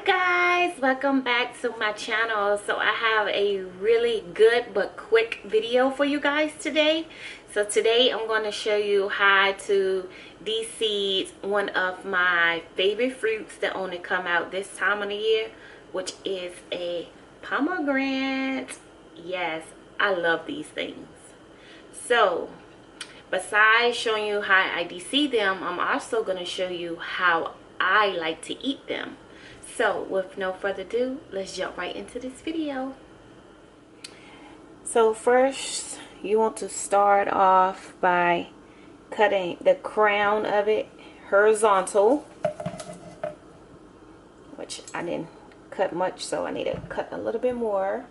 Guys, welcome back to my channel. So I have a really good but quick video for you guys today. So today I'm going to show you how to de-seed one of my favorite fruits that only come out this time of the year, which is a pomegranate. Yes, I love these things. So besides showing you how I de-seed them, I'm also going to show you how I like to eat them. So with no further ado, let's jump right into this video. So first, you want to start off by cutting the crown of it horizontal, which I didn't cut much, so I need to cut a little bit more.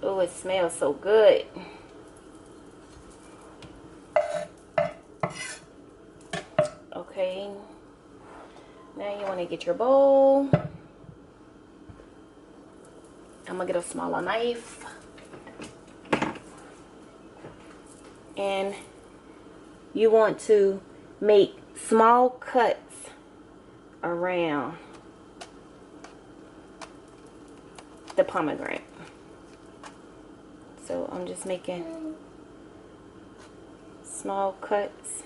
Oh, it smells so good. Okay, now you want to get your bowl. I'm gonna get a smaller knife, and you want to make small cuts around the pomegranate. So I'm just making small cuts.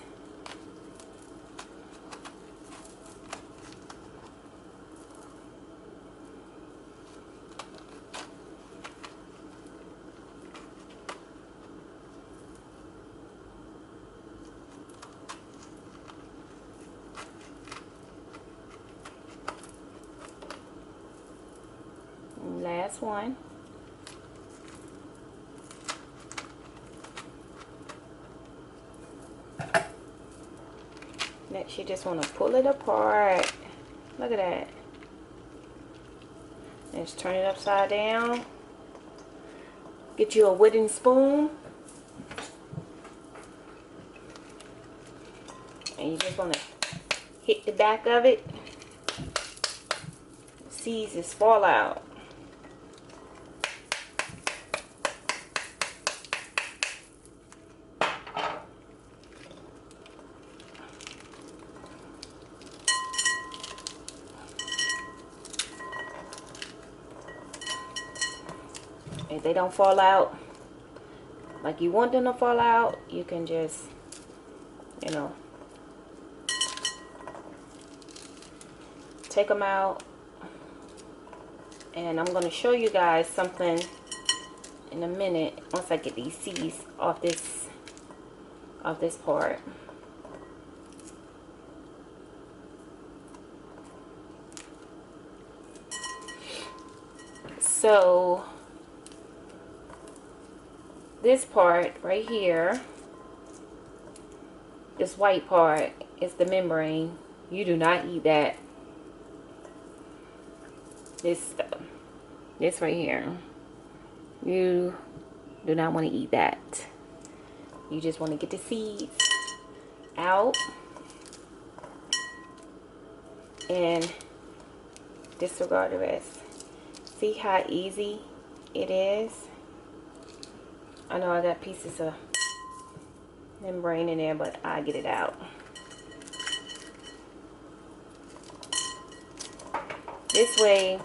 And last one. Next, you just want to pull it apart. Look at that. Just turn it upside down. Get you a wooden spoon. And you just want to hit the back of it. The seeds just fall out. If they don't fall out like you want them to fall out, you can just, you know, take them out. And I'm going to show you guys something in a minute once I get these seeds off this part. So this part right here, this white part, is the membrane. You do not eat that. This stuff, this right here, you do not want to eat that. You just want to get the seeds out and disregard the rest. See how easy it is? I know I got pieces of membrane in there, but I get it out. This way,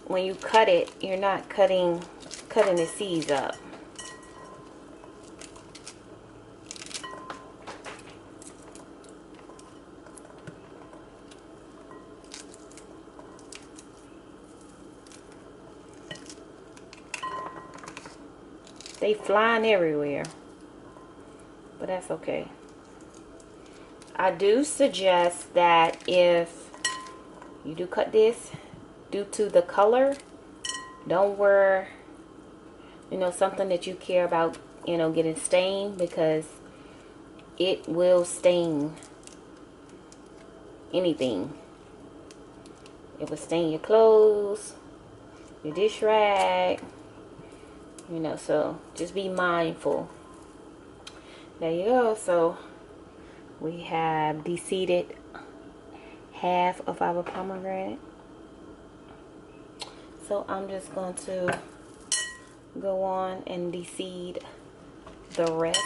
when you cut it, you're not cutting the seeds up. They flying everywhere, but that's okay. I do suggest that if you do cut this, due to the color, don't wear, you know, something that you care about, you know, getting stained, because it will stain anything. It will stain your clothes, your dish rag. You know, so just be mindful. There you go. So we have de-seeded half of our pomegranate. So I'm just going to go on and de-seed the rest.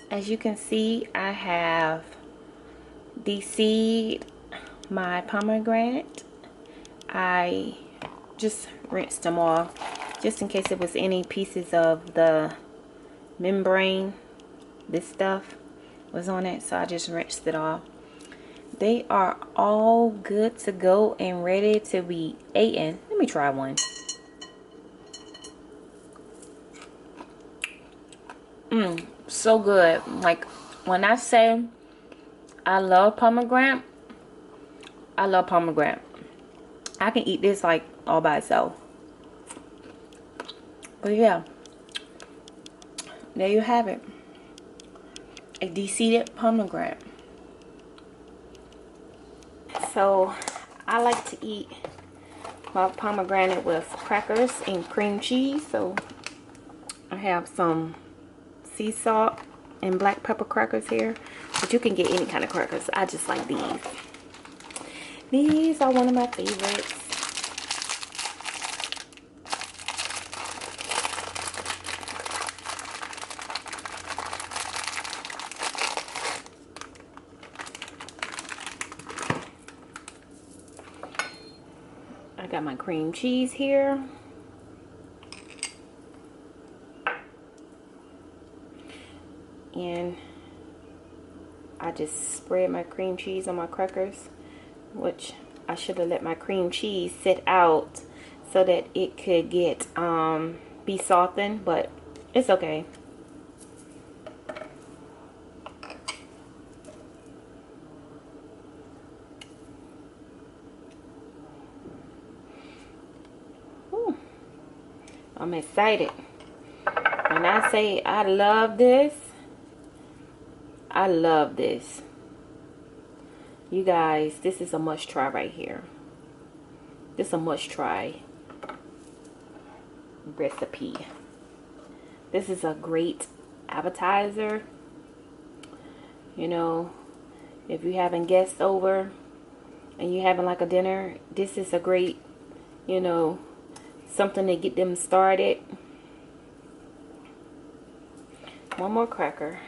As you can see, I have de-seed my pomegranate. I just rinsed them off just in case there was any pieces of the membrane, this stuff was on it, so I just rinsed it off. They are all good to go and ready to be eaten. Let me try one. So good. Like, when I say I love pomegranate, I love pomegranate. I can eat this like all by itself. But yeah, there you have it. A de-seeded pomegranate. So I like to eat my pomegranate with crackers and cream cheese. So I have some sea salt and black pepper crackers here, but you can get any kind of crackers. I just like these. These are one of my favorites. I got my cream cheese here. And I just spread my cream cheese on my crackers, which I should have let my cream cheese sit out so that it could get be softened, but it's okay. Ooh, I'm excited. When I say I love this, I love this. You guys, this is a must try right here. This is a must try recipe. This is a great appetizer. You know, if you're having guests over and you're having like a dinner, this is a great, you know, something to get them started. One more cracker.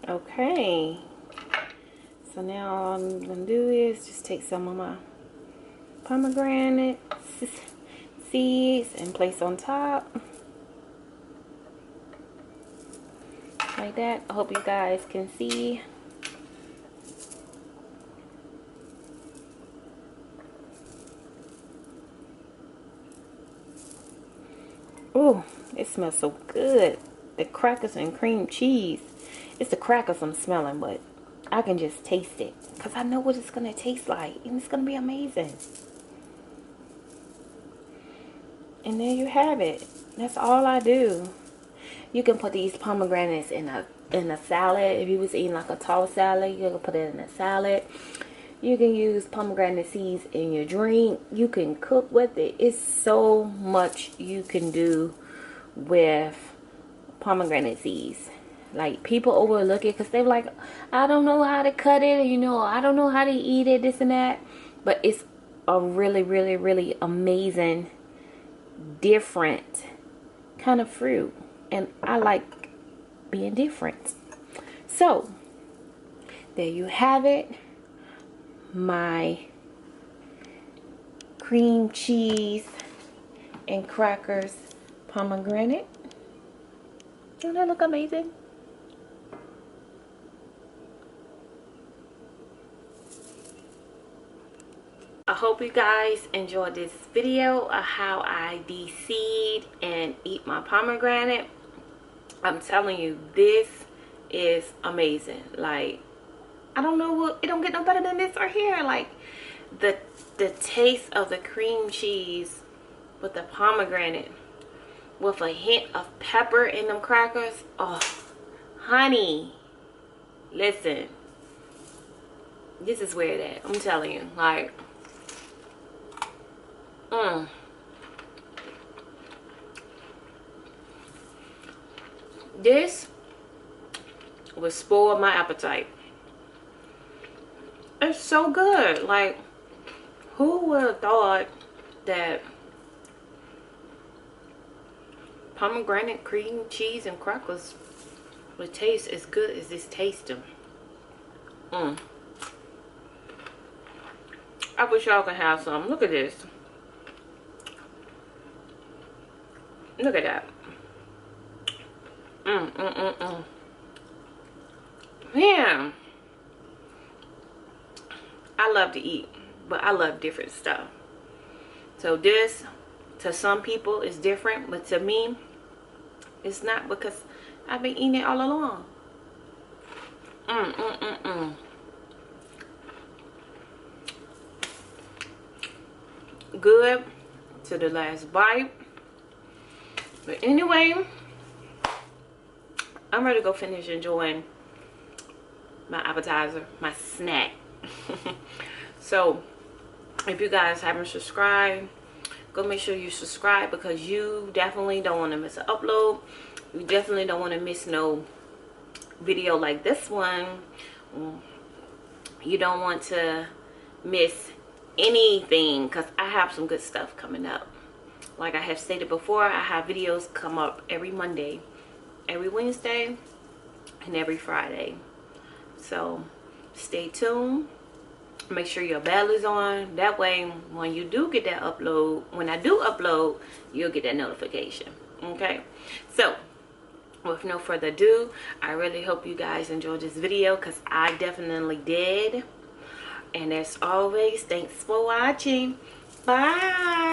Okay, so now all I'm gonna do is just take some of my pomegranate seeds and place on top like that. I hope you guys can see. Ooh, it smells so good. The crackers and cream cheese. It's the crackers I'm smelling, but I can just taste it because I know what it's going to taste like, and it's going to be amazing. And there you have it. That's all I do. You can put these pomegranates in a salad. If you was eating like a tall salad, you can put it in a salad. You can use pomegranate seeds in your drink. You can cook with it. It's so much you can do with pomegranate seeds. Like, people overlook it because they're like, I don't know how to cut it, you know, I don't know how to eat it, this and that. But it's a really, really, really amazing, different kind of fruit. And I like being different. So, there you have it. My cream cheese and crackers pomegranate. Doesn't that look amazing? I hope you guys enjoyed this video of how I de-seed and eat my pomegranate. I'm telling you, this is amazing. Like, I don't know what, it don't get no better than this right here. Like, the taste of the cream cheese with the pomegranate. with a hint of pepper in them crackers. Oh, honey, listen, this is where it at. I'm telling you, like, this would spoil my appetite. It's so good. Like, who would have thought that pomegranate cream cheese and crackers would taste as good as this tasting? I wish y'all could have some. Look at this. Look at that. Man, I love to eat, but I love different stuff. So this, to some people, is different, but to me, it's not, because I've been eating it all along. Good to the last bite. But anyway, I'm ready to go finish enjoying my appetizer, my snack. So if you guys haven't subscribed, go make sure you subscribe, because you definitely don't want to miss an upload. You definitely don't want to miss no video like this one. You don't want to miss anything, because I have some good stuff coming up. Like I have stated before, I have videos come up every Monday, every Wednesday, and every Friday. So stay tuned. Make sure your bell is on. That way, when you do get that upload, when I do upload, you'll get that notification. Okay? So, with no further ado, I really hope you guys enjoyed this video, because I definitely did. And as always, thanks for watching. Bye.